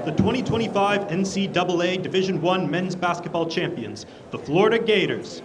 the 2025 NCAA Division I men's basketball champions, the Florida Gators.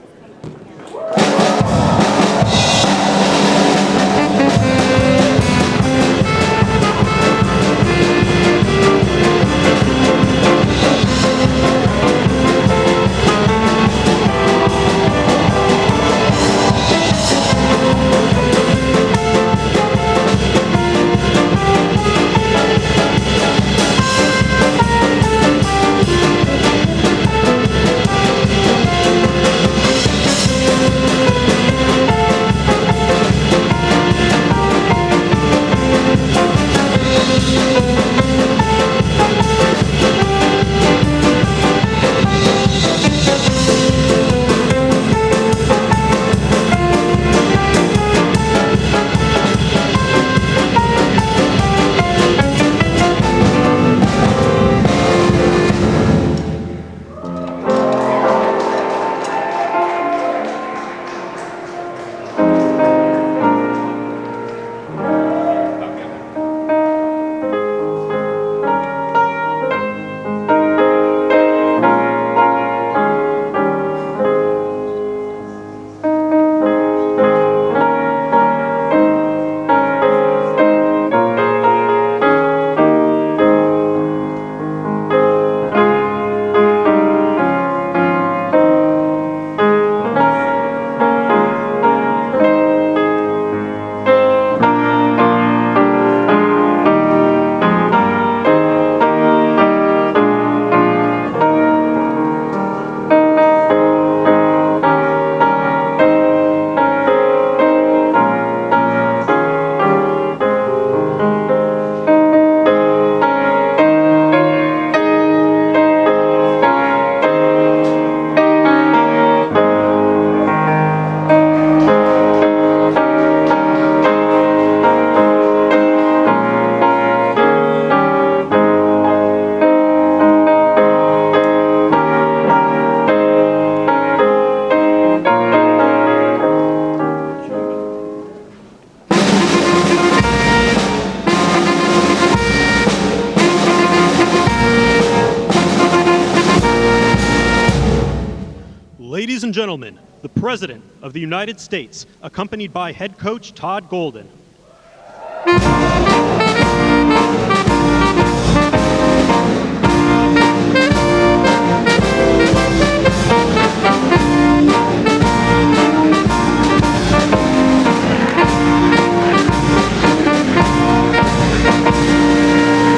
Ladies and gentlemen, the President of the United States, accompanied by head coach Todd Golden.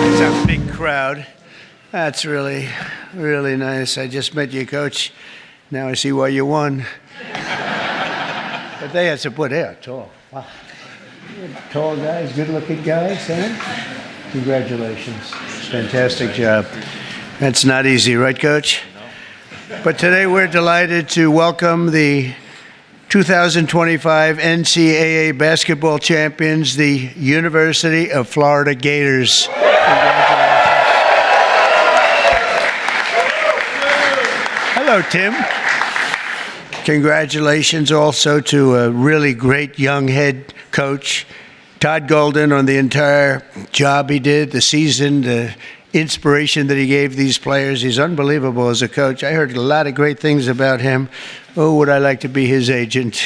It's a big crowd. That's really, really nice. I just met you, Coach. Now I see why you won. But they had support. They are tall. Wow. Tall guys, good-looking guys, huh? Congratulations. Fantastic job. That's not easy, right, Coach? But today we're delighted to welcome the 2025 NCAA basketball champions, the University of Florida Gators. Hello, Tim. Congratulations also to a really great young head coach, Todd Golden, on the entire job he did, the season, the inspiration that he gave these players. He's unbelievable as a coach. I heard a lot of great things about him. Oh, would I like to be his agent?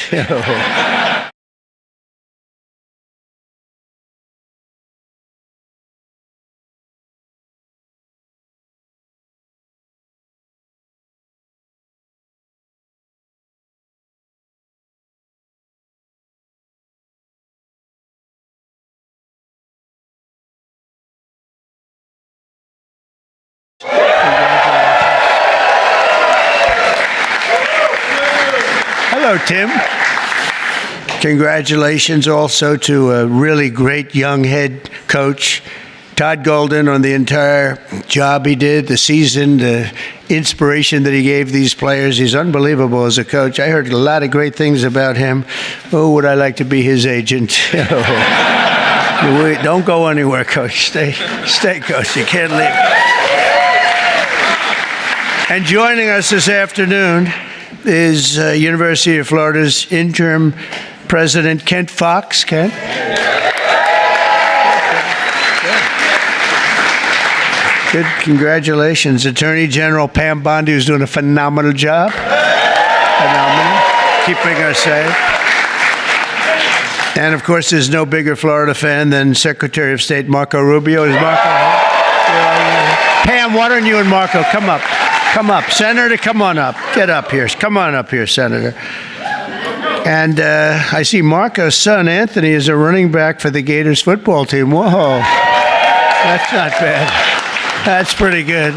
Hello, Tim. Congratulations also to a really great young head coach, Todd Golden, on the entire job he did, the season, the inspiration that he gave these players. He's unbelievable as a coach. I heard a lot of great things about him. Oh, would I like to be his agent? Don't go anywhere, Coach. Stay, Coach. You can't leave. And joining us this afternoon is University of Florida's interim president, Kent Fox. Kent? Good. Congratulations. Attorney General Pam Bondi, who's doing a phenomenal job. Phenomenal. Keeping us safe. And, of course, there's no bigger Florida fan than Secretary of State Marco Rubio. Is Marco here? Pam, why don't you and Marco come up? Come up. Senator, come on up. Get up here. Come on up here, Senator. And I see Marco's son, Anthony, is a running back for the Gators football team. Whoa. That's not bad. That's pretty good.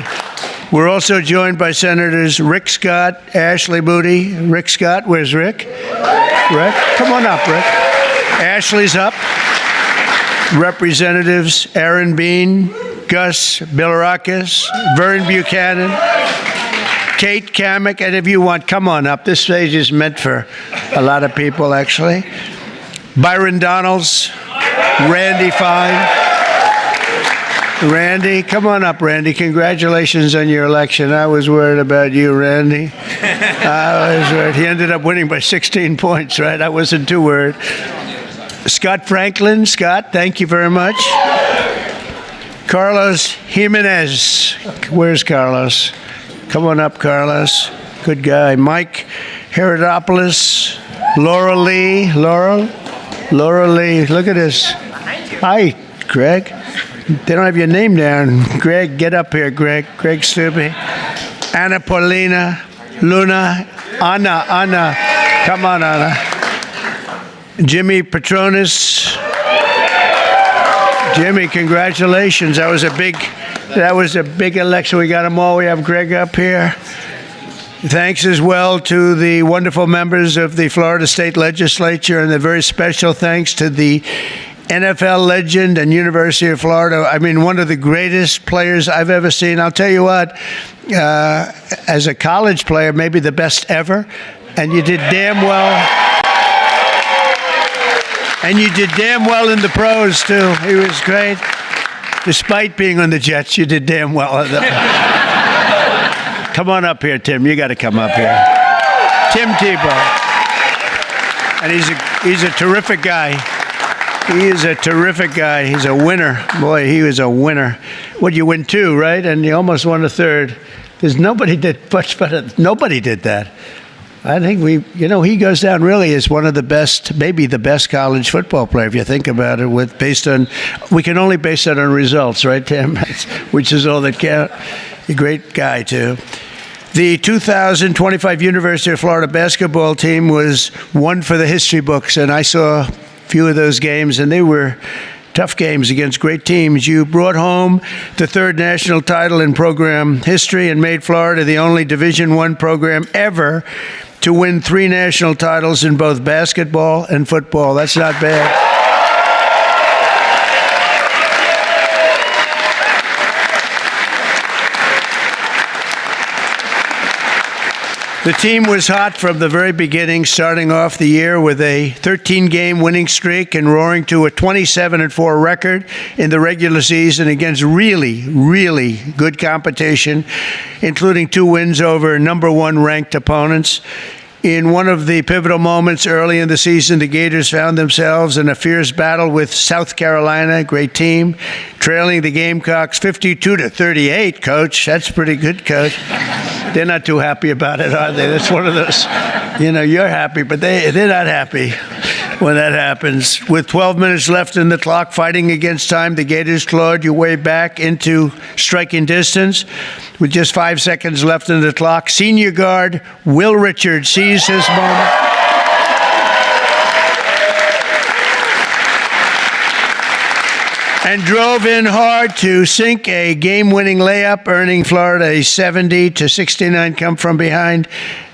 We're also joined by Senators Rick Scott, Ashley Moody. Rick Scott, where's Rick? Rick? Come on up, Rick. Ashley's up. Representatives Aaron Bean, Gus Bilirakis, Vern Buchanan, Kate Kamek, and if you want, come on up. This stage is meant for a lot of people, actually. Byron Donalds, Randy Fine. Randy, come on up, Randy. Congratulations on your election. I was worried about you, Randy. I was worried. He ended up winning by 16 points, right? I wasn't too worried. Scott Franklin. Scott, thank you very much. Carlos Jimenez. Where's Carlos? Come on up, Carlos. Good guy. Mike Herodopoulos. Laura Lee. Laura Lee. Look at this. Hi, Greg. They don't have your name down. Greg, get up here, Greg. Greg Stubbe. Anna Paulina. Luna. Anna. Come on, Anna. Jimmy Petronis. Jimmy, congratulations. That was a big election. We got them all. We have Greg up here. Thanks as well to the wonderful members of the Florida State Legislature, and a very special thanks to the NFL legend and University of Florida. I mean, one of the greatest players I've ever seen. I'll tell you what, as a college player, maybe the best ever. And you did damn well. And you did damn well in the pros, too. He was great. Despite being on the Jets, you did damn well. Come on up here, Tim. You got to come up here. Tim Tebow. And he's a terrific guy. He is a terrific guy. He's a winner. Boy, he was a winner. Well, you win 2, right? And you almost won a 3rd. There's nobody did much better. Nobody did that. I think he goes down really as one of the best, maybe the best college football player, if you think about it, we can only base that on results, right, Tim? Which is all that counts. A great guy, too. The 2025 University of Florida basketball team was one for the history books, and I saw a few of those games, and they were tough games against great teams. You brought home the third national title in program history and made Florida the only Division I program ever to win 3 national titles in both basketball and football. That's not bad. The team was hot from the very beginning, starting off the year with a 13-game winning streak and roaring to a 27-4 record in the regular season against really, really good competition, including 2 wins over number 1 ranked opponents. In one of the pivotal moments early in the season, the Gators found themselves in a fierce battle with South Carolina, a great team, trailing the Gamecocks 52-38, Coach. That's pretty good, Coach. They're not too happy about it, are they? That's one of those, you're happy, but they're not happy when that happens. With 12 minutes left in the clock, fighting against time, the Gators clawed your way back into striking distance. With just 5 seconds left in the clock, senior guard Will Richards seized his moment. And drove in hard to sink a game-winning layup, earning Florida a 70-69 come-from-behind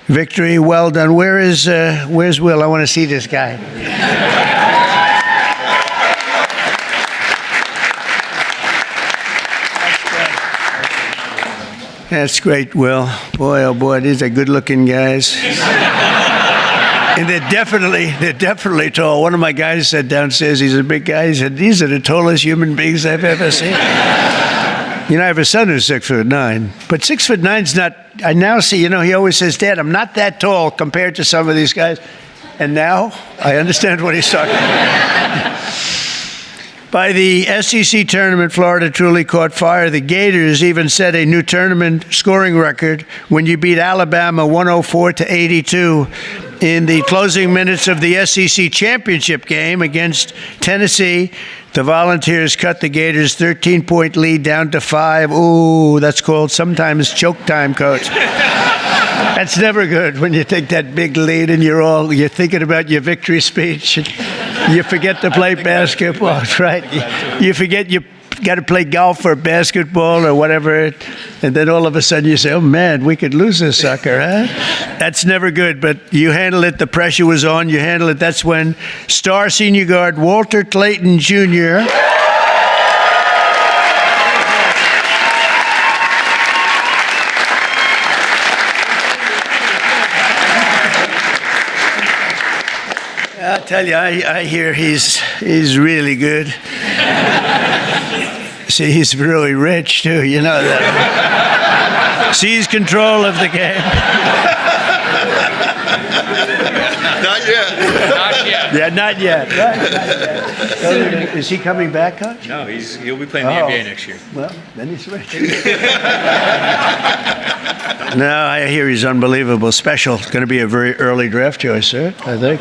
victory. Well done. Where's Will? I want to see this guy. That's great, Will. Boy, oh boy, these are good-looking guys. And they're definitely tall. One of my guys said downstairs, he's a big guy, he said, these are the tallest human beings I've ever seen. I have a son who's 6'9", but 6'9's not, I now see, he always says, Dad, I'm not that tall compared to some of these guys. And now I understand what he's talking about. By the SEC tournament, Florida truly caught fire. The Gators even set a new tournament scoring record when you beat Alabama 104-82 in the closing minutes of the SEC championship game against Tennessee. The Volunteers cut the Gators' 13-point lead down to 5. Ooh, that's called sometimes choke time, Coach. That's never good when you take that big lead and you're thinking about your victory speech. You forget to play basketball, right? You forget you got to play golf or basketball or whatever, and then all of a sudden you say, oh man, we could lose this sucker, huh? That's never good, but you handle it. The pressure was on. You handle it. That's when star senior guard Walter Clayton Jr. I tell you, I hear he's really good. See, he's really rich, too. You know that. Seize control of the game. Not yet. Not yet. Yeah, not yet. Right, not yet. Is he coming back, Coach? No, he'll be playing the NBA next year. Well, then he's rich. No, I hear he's unbelievable. Special. It's going to be a very early draft choice, sir, I think.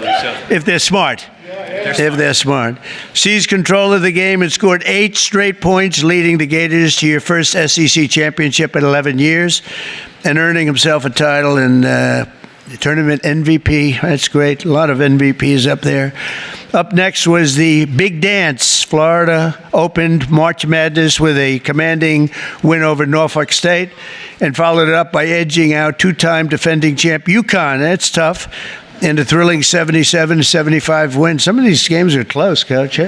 If they're smart. If they're smart. Seized control of the game and scored 8 straight points, leading the Gators to your first SEC championship in 11 years and earning himself a title in the tournament MVP. That's great. A lot of MVPs up there. Up next was the big dance. Florida opened March Madness with a commanding win over Norfolk State and followed it up by edging out 2-time defending champ UConn. That's tough. And a thrilling 77-75 win. Some of these games are close, Coach. You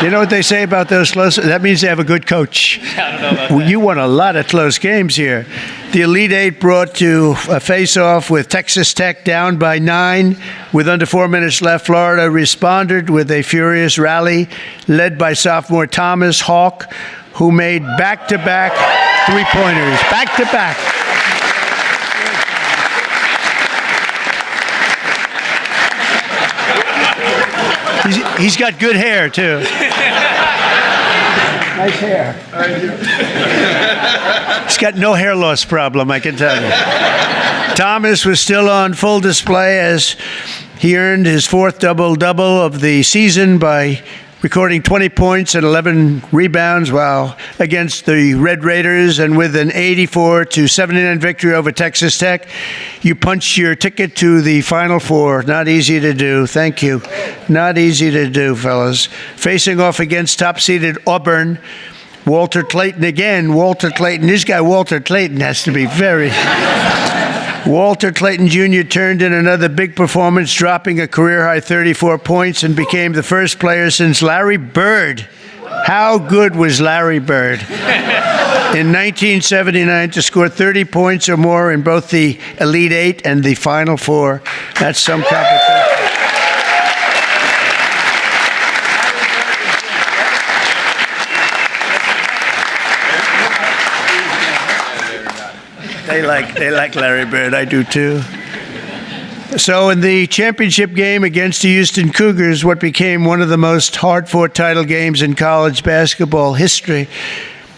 know what they say about those close? That means they have a good coach. I don't know about that. You won a lot of close games here. The Elite Eight brought to a face-off with Texas Tech down by 9. With under 4 minutes left, Florida responded with a furious rally led by sophomore Thomas Hawk, who made back-to-back three-pointers. Back-to-back. He's got good hair, too. Nice hair. He's got no hair loss problem, I can tell you. Thomas was still on full display as he earned his fourth double-double of the season by recording 20 points and 11 rebounds while against the Red Raiders, and with an 84-79 victory over Texas Tech, you punched your ticket to the Final Four. Not easy to do. Thank you. Not easy to do, fellas. Facing off against top-seeded Auburn, Walter Clayton again. Walter Clayton. This guy, Walter Clayton, has to be very... Walter Clayton Jr. turned in another big performance, dropping a career-high 34 points and became the first player since Larry Bird. How good was Larry Bird? In 1979 to score 30 points or more in both the Elite Eight and the Final Four. That's some competition. They like Larry Bird. I do too. So in the championship game against the Houston Cougars, what became one of the most hard-fought title games in college basketball history,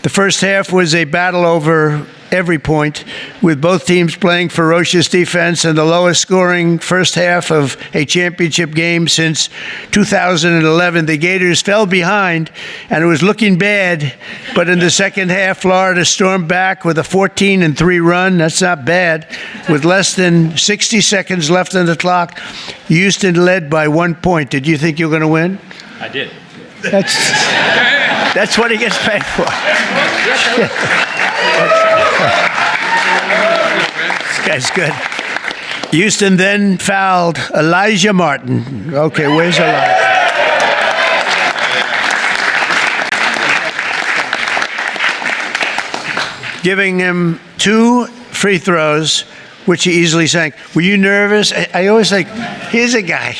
the first half was a battle over every point, with both teams playing ferocious defense and the lowest scoring first half of a championship game since 2011. The Gators fell behind, and it was looking bad. But in the second half, Florida stormed back with a 14-3 run. That's not bad. With less than 60 seconds left on the clock, Houston led by 1 point. Did you think you were going to win? I did. That's what he gets paid for. This guy's good. Houston then fouled Elijah Martin. Okay, where's Elijah? Giving him 2 free throws, which he easily sank. Were you nervous? I always think, here's a guy.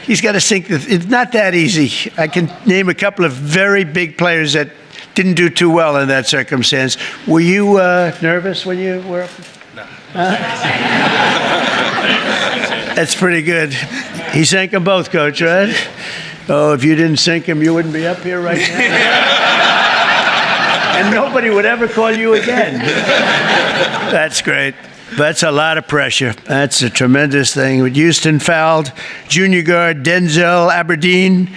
He's got to sink. It's not that easy. I can name a couple of very big players that didn't do too well in that circumstance. Were you nervous when you were up? No. That's pretty good. He sank them both, Coach, right? Oh, if you didn't sink them, you wouldn't be up here right now. And nobody would ever call you again. That's great. That's a lot of pressure. That's a tremendous thing. Houston fouled junior guard Denzel Aberdeen,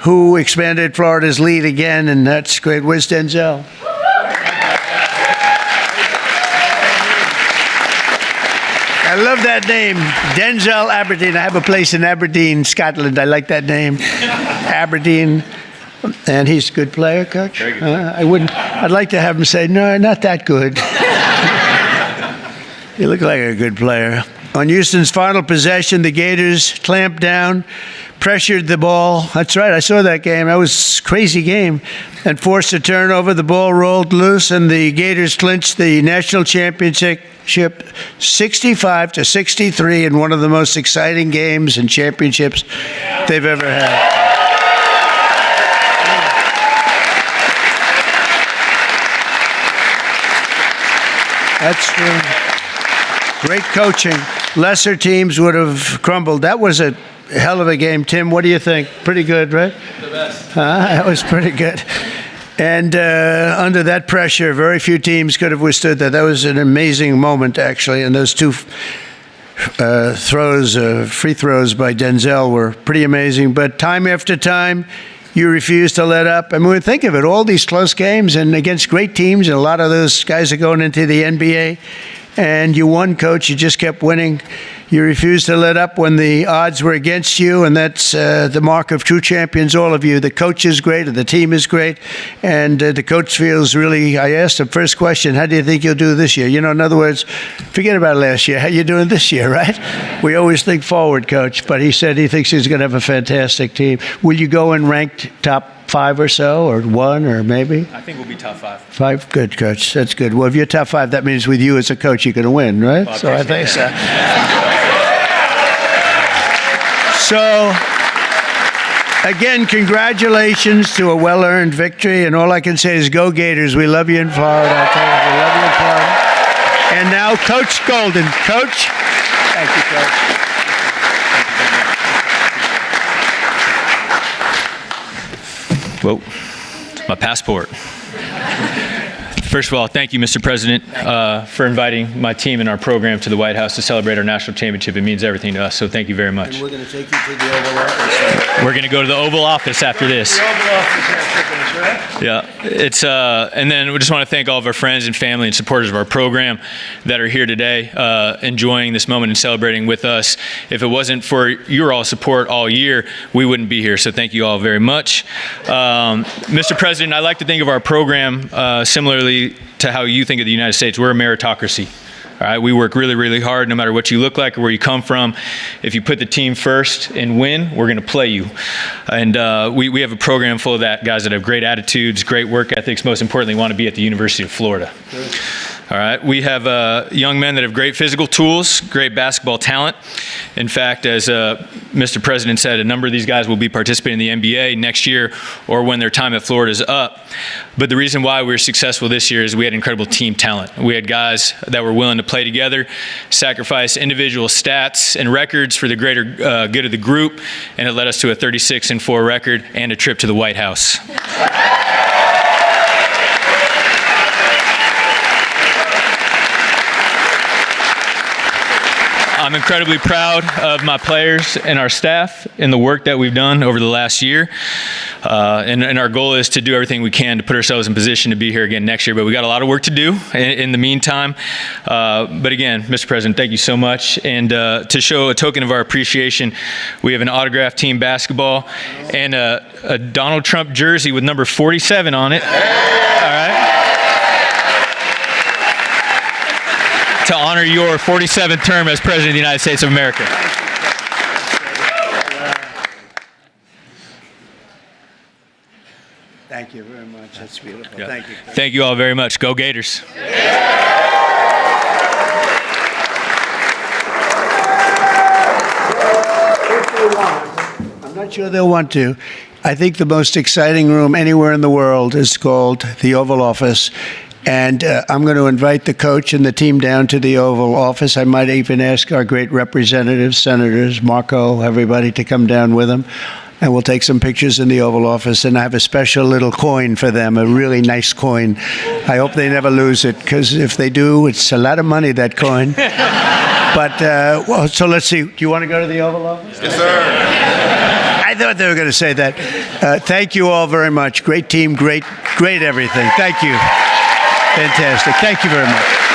who expanded Florida's lead again, and that's great. Where's Denzel? I love that name, Denzel Aberdeen. I have a place in Aberdeen, Scotland. I like that name, Aberdeen. And he's a good player, Coach? Very good. I'd like to have him say, no, not that good. You look like a good player. On Houston's final possession, the Gators clamped down, pressured the ball. That's right, I saw that game. That was a crazy game. And forced a turnover. The ball rolled loose, and the Gators clinched the national championship 65-63 in one of the most exciting games and championships they've ever had. That's true. Great coaching. Lesser teams would have crumbled. That was a hell of a game. Tim, what do you think? Pretty good, right? The best. That was pretty good. And under that pressure, very few teams could have withstood that. That was an amazing moment, actually. And those 2 free throws by Denzel were pretty amazing. But time after time, you refuse to let up. I mean, think of it, all these close games and against great teams, and a lot of those guys are going into the NBA. And you won, Coach. You just kept winning. You refused to let up when the odds were against you, and that's the mark of true champions, all of you. The coach is great, and the team is great, and the coach feels really, I asked him, first question, how do you think you'll do this year? You know, in other words, forget about last year. How you doing this year, right? We always think forward, Coach, but he said he thinks he's going to have a fantastic team. Will you go in ranked top 5 or so, or 1, or maybe? I think we'll be top 5. 5? Good, Coach. That's good. Well, if you're top 5, that means with you as a coach, you're going to win, right? Well, So I think so. So, again, congratulations to a well-earned victory, and all I can say is go Gators. We love you in Florida. I tell you, we love you in Florida. And now, Coach Golden. Coach? Thank you, Coach. Whoa. My passport. First of all, thank you, Mr. President, for inviting my team and our program to the White House to celebrate our national championship. It means everything to us, so thank you very much. And we're going to take you to the Oval Office. We're going to go to the Oval Office after this. The Oval Office after this, right? Yeah, and then we just want to thank all of our friends and family and supporters of our program that are here today, enjoying this moment and celebrating with us. If it wasn't for your all support all year, we wouldn't be here. So thank you all very much. Mr. President, I like to think of our program similarly to how you think of the United States. We're a meritocracy. All right, we work really, really hard no matter what you look like or where you come from. If you put the team first and win, we're going to play you. And we have a program full of that, guys that have great attitudes, great work ethics, most importantly, want to be at the University of Florida. Good. All right, we have young men that have great physical tools, great basketball talent. In fact, as Mr. President said, a number of these guys will be participating in the NBA next year or when their time at Florida is up. But the reason why we were successful this year is we had incredible team talent. We had guys that were willing to play together, sacrifice individual stats and records for the greater good of the group, and it led us to a 36-4 record and a trip to the White House. I'm incredibly proud of my players and our staff and the work that we've done over the last year. And our goal is to do everything we can to put ourselves in position to be here again next year. But we got a lot of work to do in the meantime. But again, Mr. President, thank you so much. And to show a token of our appreciation, we have an autographed team basketball and a Donald Trump jersey with number 47 on it. All right. To honor your 47th term as President of the United States of America. Thank you very much. That's beautiful. Yeah. Thank you. Thank you all very much. Go Gators. I'm not sure they'll want to. I think the most exciting room anywhere in the world is called the Oval Office. And I'm going to invite the coach and the team down to the Oval Office. I might even ask our great representatives, senators, Marco, everybody to come down with them. And we'll take some pictures in the Oval Office. And I have a special little coin for them, a really nice coin. I hope they never lose it, because if they do, it's a lot of money, that coin. But, well, so let's see. Do you want to go to the Oval Office? Yes, sir. I thought they were going to say that. Thank you all very much. Great team, great everything. Thank you. Fantastic. Thank you very much.